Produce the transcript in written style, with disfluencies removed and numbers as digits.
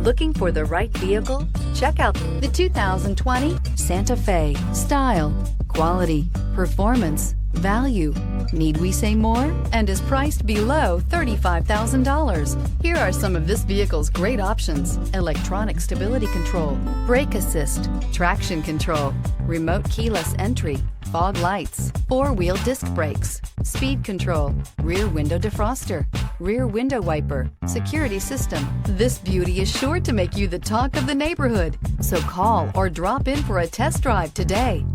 Looking for the right vehicle? Check out the 2020 Santa Fe. Style, quality, performance, value. Need we say more? And is priced below $35,000. Here are some of this vehicle's great options: electronic stability control, brake assist, traction control, remote keyless entry, fog lights, four-wheel disc brakes, speed control, rear window defroster, rear window wiper, security system. This beauty is sure to make you the talk of the neighborhood. So call or drop in for a test drive today.